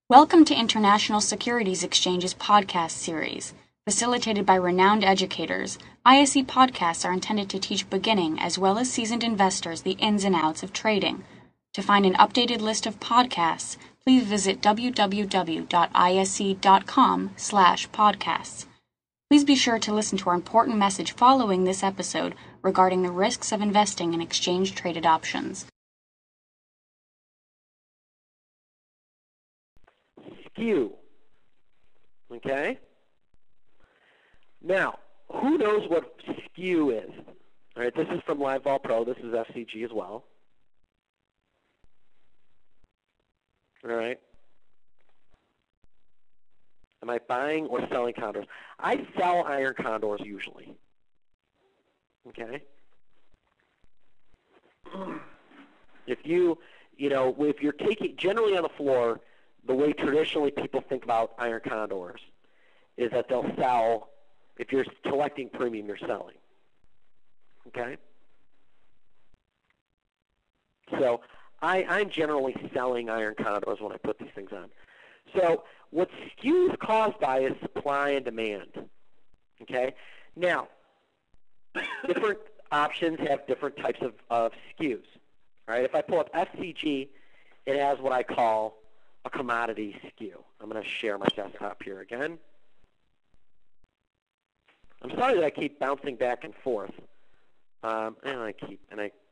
Welcome to International Securities Exchange's podcast series. Facilitated by renowned educators, ISE podcasts are intended to teach beginning as well as seasoned investors the ins and outs of trading. To find an updated list of podcasts, please visit www.ise.com/podcasts. Please be sure to listen to our important message following this episode regarding the risks of investing in exchange-traded options. Skew. Okay? Now, who knows what skew is? All right, this is from LiveVol Pro. This is FCG as well. All right. Am I buying or selling condors? I sell iron condors usually. Okay? If you're taking, generally on the floor, the way traditionally people think about iron condors is that they'll sell, if you're collecting premium, you're selling. Okay? So I'm generally selling iron condors when I put these things on. So what skew is caused by is supply and demand. Okay? Now, different options have different types of skews. All right? If I pull up FCG, it has what I call a commodity skew. I'm going to share my desktop here again. I'm sorry that I keep bouncing back and forth. And I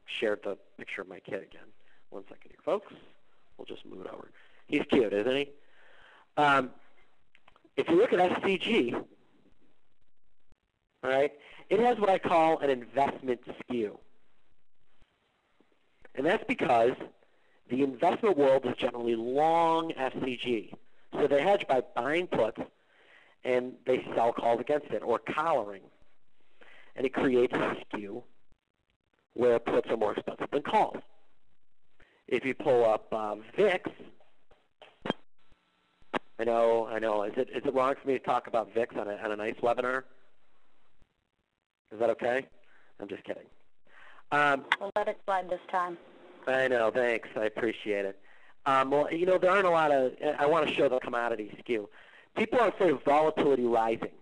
shared the picture of my kid again. One second here, folks. We'll just move it over. He's cute, isn't he? If you look at FCG, all right, it has what I call an investment skew. And that's because the investment world is generally long FCG. So they hedge by buying puts, and they sell calls against it, or collaring. And it creates a skew where puts are more expensive than calls. If you pull up VIX, I know. Is it wrong for me to talk about VIX on a nice webinar? Is that okay? I'm just kidding. We'll let it slide this time. I know, thanks. I appreciate it. Well, there aren't a lot of, I want to show the commodity skew. People are afraid of volatility rising.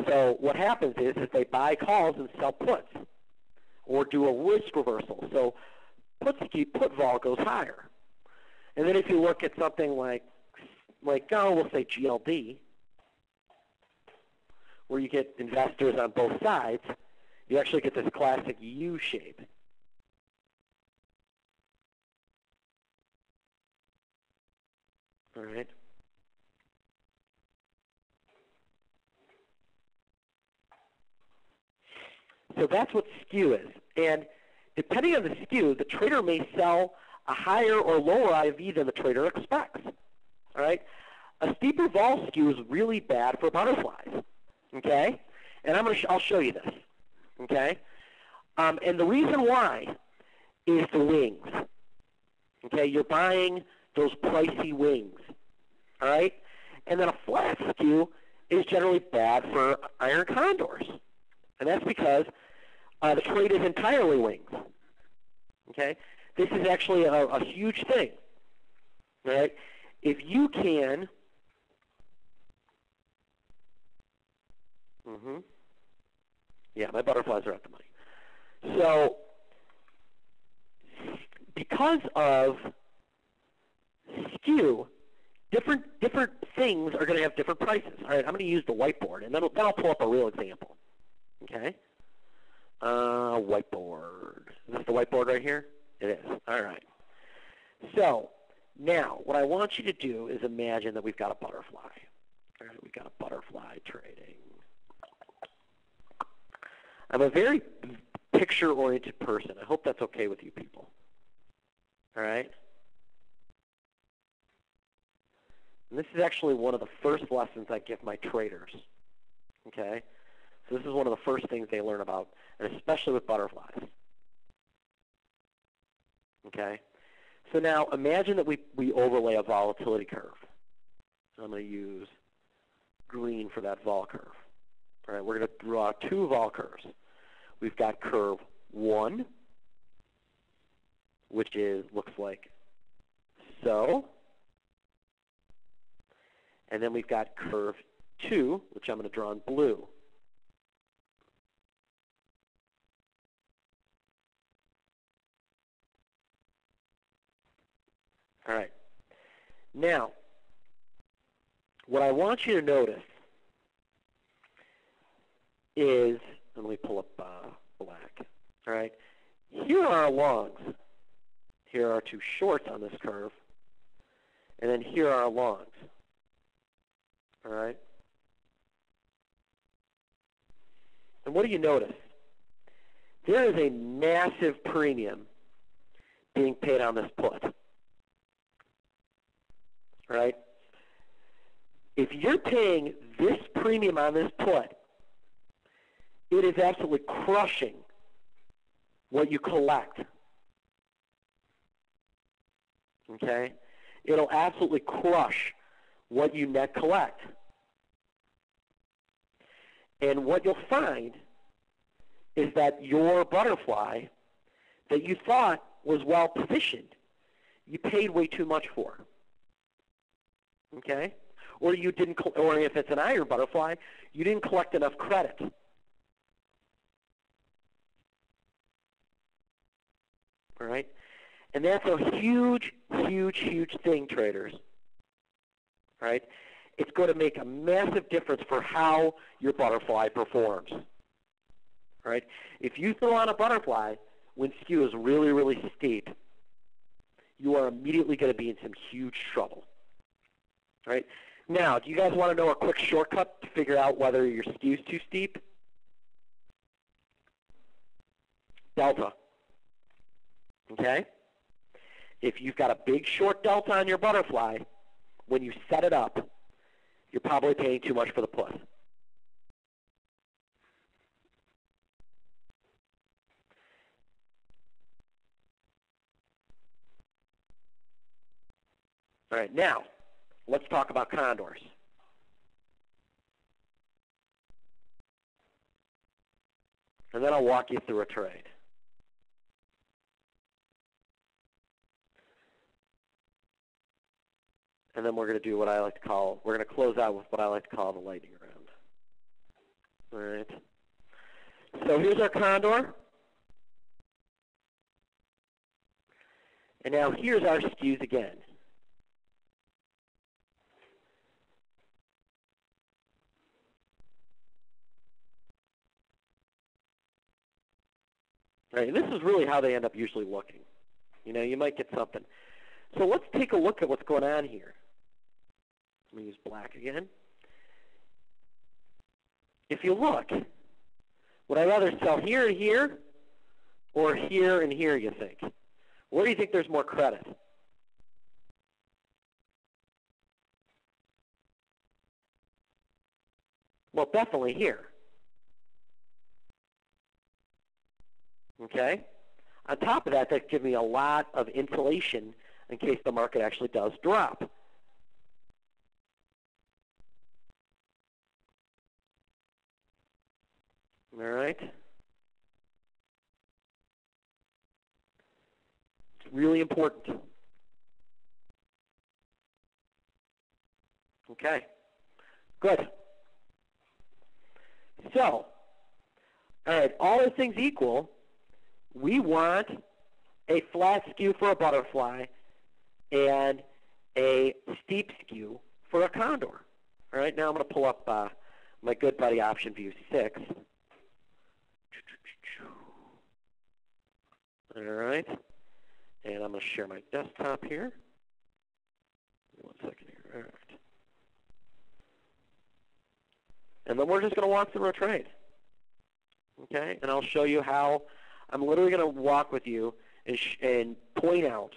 So what happens is they buy calls and sell puts or do a risk reversal. So put vol goes higher. And then if you look at something like we'll say GLD, where you get investors on both sides, you actually get this classic U shape. All right. So that's what skew is. And depending on the skew, the trader may sell a higher or lower IV than the trader expects. All right. A steeper vol skew is really bad for butterflies. Okay. And I'll show you this. Okay. And the reason why is the wings. Okay. You're buying those pricey wings. All right? And then a flat skew is generally bad for iron condors. And that's because the trade is entirely wings. Okay? This is actually a huge thing. All right? If you can, yeah, my butterflies are at the money. So because of skew, different things are going to have different prices. All right, I'm going to use the whiteboard, and then I'll pull up a real example. Okay? Whiteboard. Is this the whiteboard right here? It is. All right. So now what I want you to do is imagine that we've got a butterfly. All right, we've got a butterfly trading. I'm a very picture-oriented person. I hope that's okay with you people. All right? And this is actually one of the first lessons I give my traders. Okay? So this is one of the first things they learn about, and especially with butterflies. Okay? So now imagine that we overlay a volatility curve. So I'm going to use green for that vol curve. All right, we're going to draw two vol curves. We've got curve 1, which looks like so. And then we've got curve 2, which I'm going to draw in blue. All right. Now, what I want you to notice is, and let me pull up black. All right. Here are our longs. Here are our 2 shorts on this curve. And then here are our longs. All right. And what do you notice? There is a massive premium being paid on this put. Right? If you're paying this premium on this put, it is absolutely crushing what you collect. Okay? It'll absolutely crush what you net collect. And what you'll find is that your butterfly that you thought was well positioned, you paid way too much for. Okay? Or you didn't, or if it's an iron butterfly, you didn't collect enough credit. All right? And that's a huge, huge, huge thing, traders. Right? It's going to make a massive difference for how your butterfly performs. Right? If you throw on a butterfly when skew is really, really steep, you are immediately going to be in some huge trouble. Right? Now, do you guys want to know a quick shortcut to figure out whether your skew is too steep? Delta. Okay? If you've got a big short delta on your butterfly, when you set it up, you're probably paying too much for the put. All right, now, let's talk about condors. And then I'll walk you through a trade. And then we're going to do what I like to call, we're going to close out with what I like to call the lightning round. All right. So here's our condor. And now here's our skews again. Right, and this is really how they end up usually looking. You know, you might get something. So let's take a look at what's going on here. Let me use black again. If you look, would I rather sell here and here, or here and here, you think? Where do you think there's more credit? Well, definitely here. Okay? On top of that, that gives me a lot of insulation in case the market actually does drop. All right? It's really important. Okay. Good. So, all right, all other things equal, we want a flat skew for a butterfly and a steep skew for a condor. All right, now I'm going to pull up my good buddy option view 6. All right, and I'm going to share my desktop here. 1 second here. All right. And then we're just going to walk through a trade. Okay, and I'll show you how I'm literally going to walk with you and point out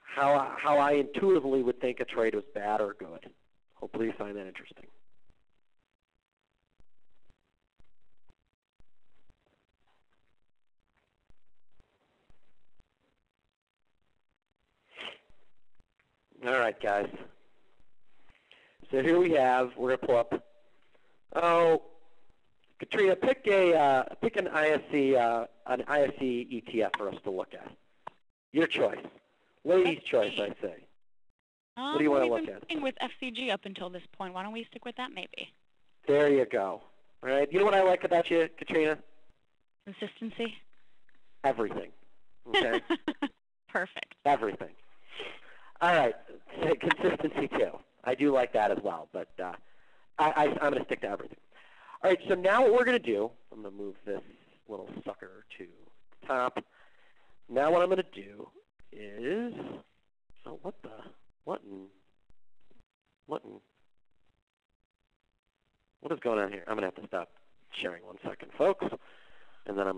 how I intuitively would think a trade was bad or good. Hopefully you find that interesting. All right, guys. So here we have, we're going to pull up, Katrina, pick an ISE ETF for us to look at. Your choice. Ladies' choice, I say. What do you want to look We've been at? working with FCG up until this point. Why don't we stick with that maybe? There you go. All right. You know what I like about you, Katrina? Consistency? Everything. Okay? Perfect. Everything. All right. Consistency, too. I do like that as well, but I'm going to stick to everything. All right, so now what we're going to do, I'm going to move this little sucker to the top. Now what I'm going to do is, oh, what is going on here? I'm going to have to stop sharing 1 second, folks. And then I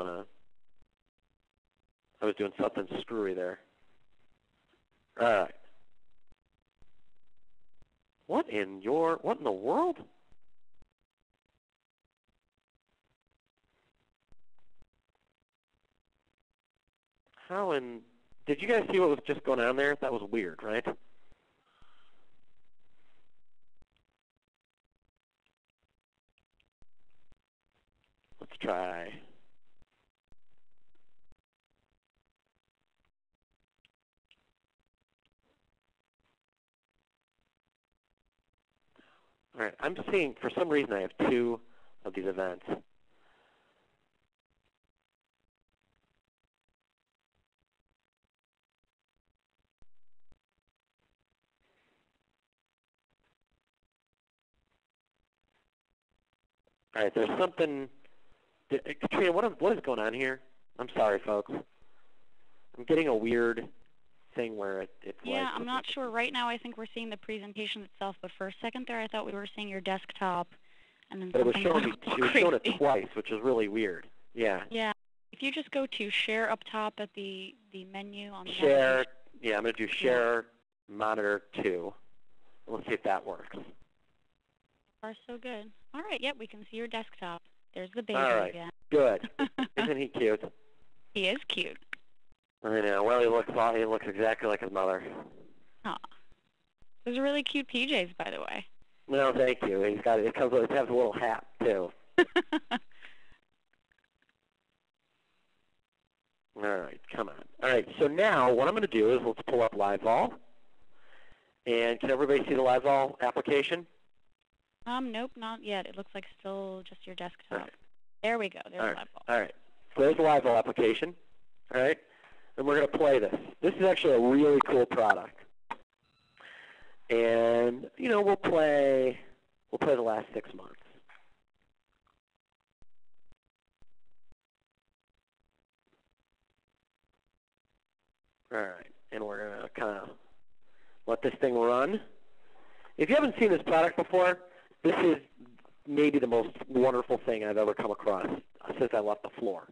was doing something screwy there. All right. What in the world? Did you guys see what was just going on there? That was weird, right? Let's try. All right, I'm seeing, for some reason, I have 2 of these events. All right, there's something. Katrina, what is going on here? I'm sorry, folks. I'm getting a weird thing where it's yeah, like. I'm not sure. Right now I think we're seeing the presentation itself, but for a second there I thought we were seeing your desktop. And then but it was something showing it twice, which is really weird. Yeah. Yeah. If you just go to share up top at the menu on the Share. Yeah, I'm going to do share monitor 2. Let's see if that works. Far so good. All right, yep, we can see your desktop. There's the baby All right, again. good. Isn't he cute? He is cute. I know. Well, he looks exactly like his mother. Aw. Those are really cute PJs, by the way. No, thank you. It has a little hat too. All right, come on. All right, so now what I'm going to do is let's pull up LiveVol. And can everybody see the LiveVol application? Nope, not yet. It looks like still just your desktop. Right. There we go. There's LiveVol. All right. So there's the LiveVol application. All right. And we're going to play this. This is actually a really cool product. And we'll play the last 6 months. All right. And we're going to kind of let this thing run. If you haven't seen this product before, this is maybe the most wonderful thing I've ever come across since I left the floor.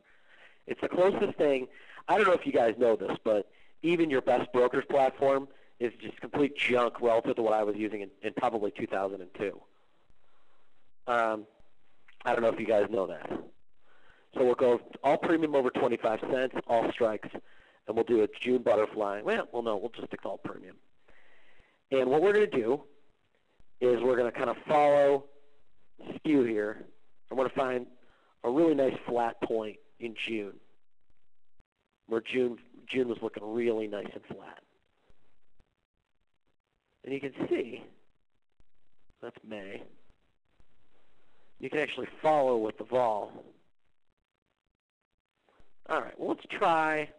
It's the closest thing. I don't know if you guys know this, but even your best broker's platform is just complete junk relative to what I was using in probably 2002. I don't know if you guys know that. So we'll go all premium over 25 cents, all strikes, and we'll do a June butterfly. Well, no, we'll just stick to all premium. And what we're going to do is we're going to kind of follow skew here. I'm going to find a really nice flat point in June, where June was looking really nice and flat. And you can see, that's May, you can actually follow with the vol. All right, well, let's try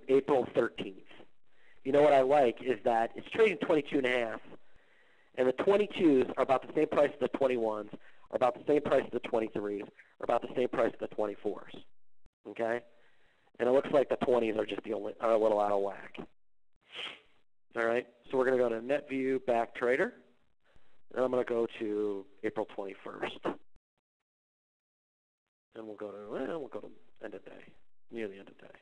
April 13th. You know what I like is that it's trading 22.5, and the 22s are about the same price as the 21s, are about the same price as the 23s, are about the same price as the 24s. Okay? And it looks like the 20s are just are a little out of whack. All right? So we're going to go to Net View Back Trader, and I'm going to go to April 21st. And we'll go to end of day, near the end of day.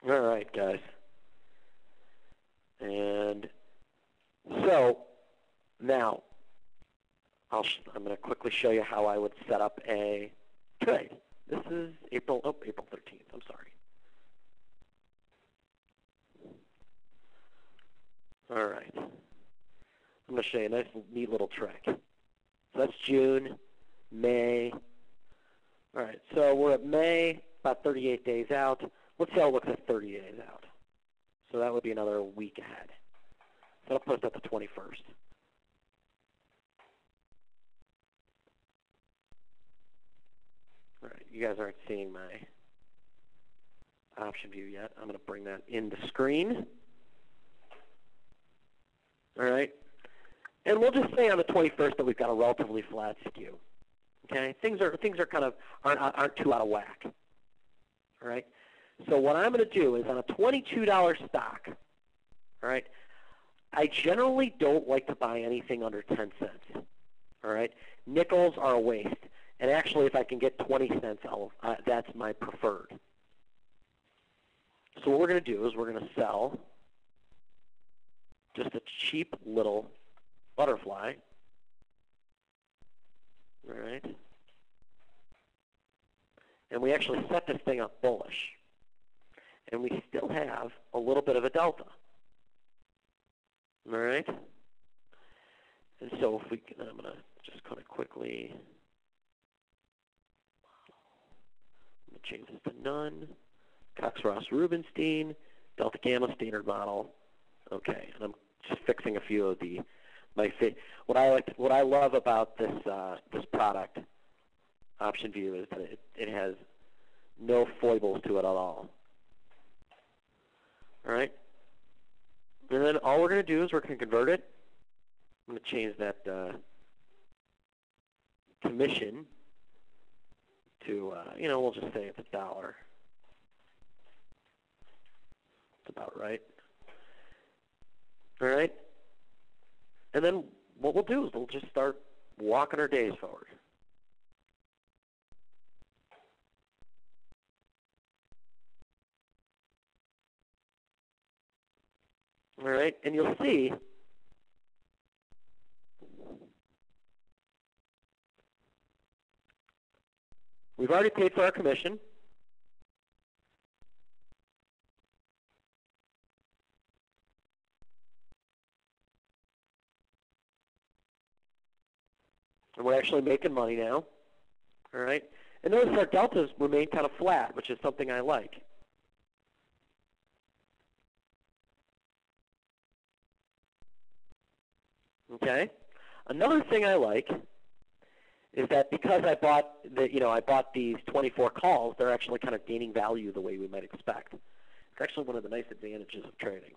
All right, guys. And so now I'm going to quickly show you how I would set up a trade. This is April 13th. I'm sorry. All right. I'm going to show you a nice, neat little trick. So that's June, May, All right, so we're at May, about 38 days out. Let's see how it looks at 30 days out. So that would be another week ahead. So that'll put us at the 21st. All right, you guys aren't seeing my option view yet. I'm going to bring that into screen. All right, and we'll just say on the 21st that we've got a relatively flat skew. Okay, things are kind of aren't too out of whack. All right, so what I'm going to do is on a $22 stock. All right, I generally don't like to buy anything under 10 cents. All right, nickels are a waste. And actually, if I can get 20 cents, that's my preferred. So what we're going to do is we're going to sell just a cheap little butterfly. All right. And we actually set this thing up bullish. And we still have a little bit of a delta. All right. And so if we can, I'm going to just kind of quickly change this to none. Cox-Ross-Rubinstein, Delta Gamma standard model. Okay, and I'm just fixing a few of what I love about this this product option view is that it has no foibles to it at all. All right, and then all we're going to do is we're going to convert it. I'm going to change that commission to, we'll just say it's $1. It's about right. All right? And then what we'll do is we'll just start walking our days forward. All right? And you'll see we've already paid for our commission. And we're actually making money now. All right? And notice our deltas remain kind of flat, which is something I like. Okay? Another thing I like is that because I bought these 24 calls, they're actually kind of gaining value the way we might expect. It's actually one of the nice advantages of trading.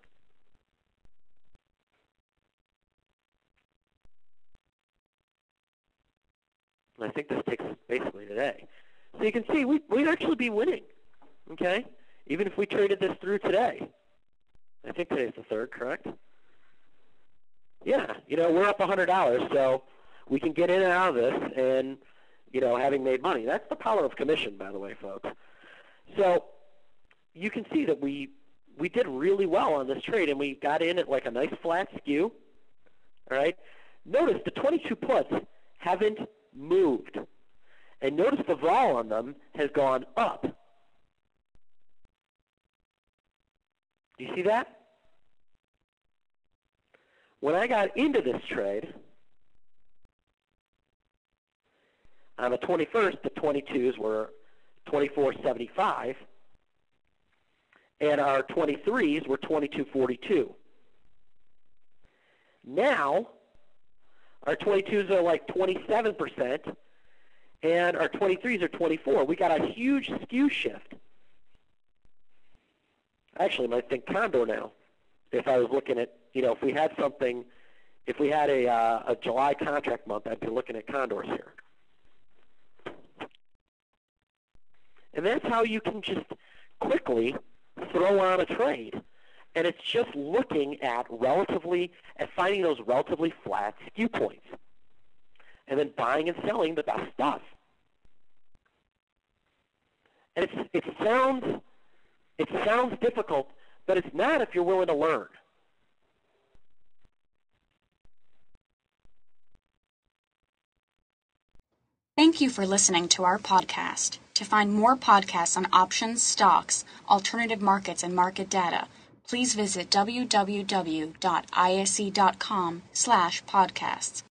And I think this takes us basically today. So you can see we'd actually be winning, okay? Even if we traded this through today. I think today's the 3rd, correct? Yeah, we're up $100, so we can get in and out of this and, having made money. That's the power of commission, by the way, folks. So you can see that we did really well on this trade, and we got in at like a nice flat skew. All right? Notice the 22 puts haven't moved. And notice the vol on them has gone up. Do you see that? When I got into this trade, on the 21st, the 22s were 24.75, and our 23s were 22.42. Now, our 22s are like 27%, and our 23s are 24. We got a huge skew shift. I actually might think condor now. If I was looking at, if we had something, if we had a July contract month, I'd be looking at condors here. And that's how you can just quickly throw on a trade. And it's just looking at finding those relatively flat skew points. And then buying and selling the best stuff. And it sounds difficult, but it's not if you're willing to learn. Thank you for listening to our podcast. To find more podcasts on options, stocks, alternative markets, and market data, please visit www.ise.com/podcasts.